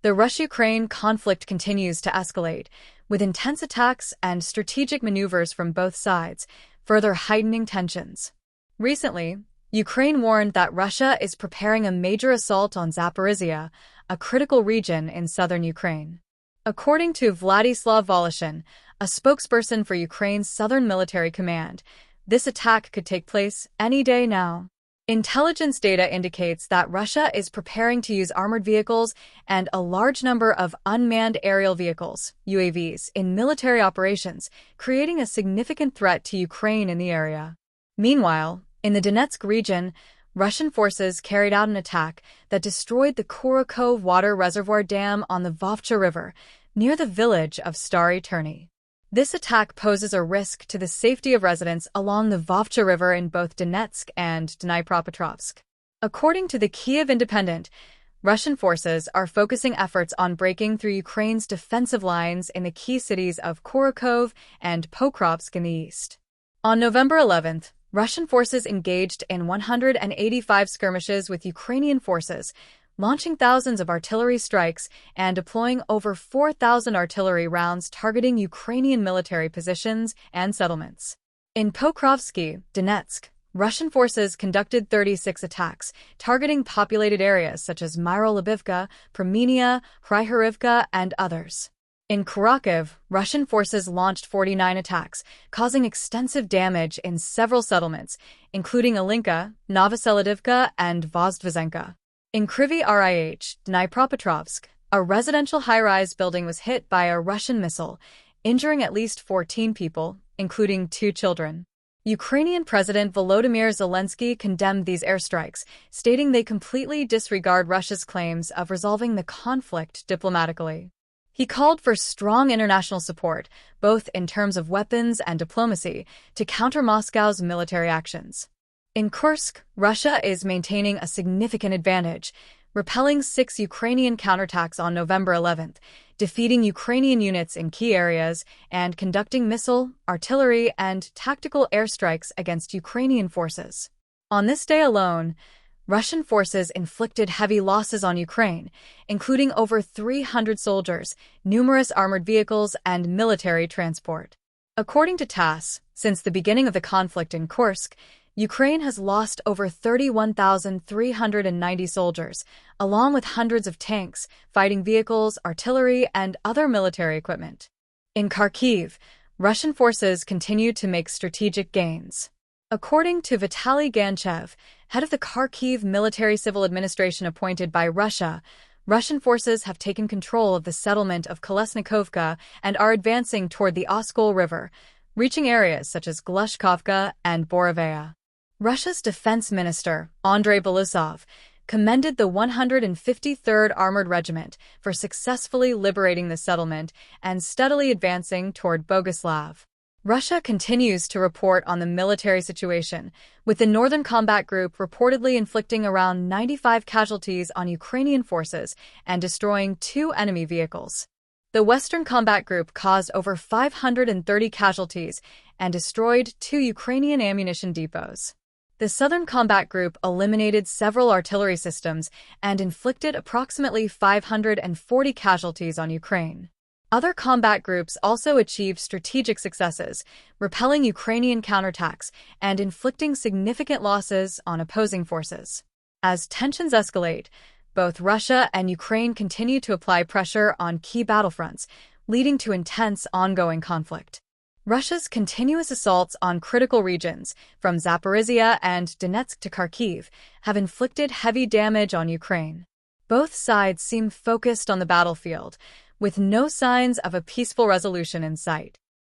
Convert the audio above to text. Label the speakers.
Speaker 1: The Russia-Ukraine conflict continues to escalate, with intense attacks and strategic maneuvers from both sides, further heightening tensions. Recently, Ukraine warned that Russia is preparing a major assault on Zaporizhia, a critical region in southern Ukraine. According to Vladyslav Voloshyn, a spokesperson for Ukraine's Southern Military Command, this attack could take place any day now. Intelligence data indicates that Russia is preparing to use armored vehicles and a large number of unmanned aerial vehicles, UAVs, in military operations, creating a significant threat to Ukraine in the area. Meanwhile, in the Donetsk region, Russian forces carried out an attack that destroyed the Kurokov water reservoir dam on the Vovcha River, near the village of Stary Turny. This attack poses a risk to the safety of residents along the Vovcha River in both Donetsk and Dnipropetrovsk. According to the Kyiv Independent, Russian forces are focusing efforts on breaking through Ukraine's defensive lines in the key cities of Kurokov and Pokrovsk in the east. On November 11th, Russian forces engaged in 185 skirmishes with Ukrainian forces, launching thousands of artillery strikes and deploying over 4,000 artillery rounds targeting Ukrainian military positions and settlements. In Pokrovsky, Donetsk, Russian forces conducted 36 attacks, targeting populated areas such as Myrolubivka, Promenia, Hryhorivka, and others. In Kharkiv, Russian forces launched 49 attacks, causing extensive damage in several settlements, including Alinka, Novoselidivka, and Vozdvizenka. In Kryvyi Rih, Dnipropetrovsk, a residential high-rise building was hit by a Russian missile, injuring at least 14 people, including 2 children. Ukrainian President Volodymyr Zelensky condemned these airstrikes, stating they completely disregard Russia's claims of resolving the conflict diplomatically. He called for strong international support, both in terms of weapons and diplomacy, to counter Moscow's military actions. In Kursk, Russia is maintaining a significant advantage, repelling 6 Ukrainian counterattacks on November 11th, defeating Ukrainian units in key areas, and conducting missile, artillery, and tactical airstrikes against Ukrainian forces. On this day alone, Russian forces inflicted heavy losses on Ukraine, including over 300 soldiers, numerous armored vehicles, and military transport. According to TASS, since the beginning of the conflict in Kursk, Ukraine has lost over 31,390 soldiers, along with hundreds of tanks, fighting vehicles, artillery, and other military equipment. In Kharkiv, Russian forces continue to make strategic gains. According to Vitaly Ganchev, head of the Kharkiv Military Civil Administration appointed by Russia, Russian forces have taken control of the settlement of Kolesnikovka and are advancing toward the Oskol River, reaching areas such as Glushkovka and Borovaya. Russia's defense minister, Andrei Borisov, commended the 153rd Armored Regiment for successfully liberating the settlement and steadily advancing toward Boguslav. Russia continues to report on the military situation, with the Northern Combat Group reportedly inflicting around 95 casualties on Ukrainian forces and destroying 2 enemy vehicles. The Western Combat Group caused over 530 casualties and destroyed 2 Ukrainian ammunition depots. The Southern Combat Group eliminated several artillery systems and inflicted approximately 540 casualties on Ukraine. Other combat groups also achieved strategic successes, repelling Ukrainian counterattacks and inflicting significant losses on opposing forces. As tensions escalate, both Russia and Ukraine continue to apply pressure on key battlefronts, leading to intense ongoing conflict. Russia's continuous assaults on critical regions, from Zaporizhia and Donetsk to Kharkiv, have inflicted heavy damage on Ukraine. Both sides seem focused on the battlefield, with no signs of a peaceful resolution in sight.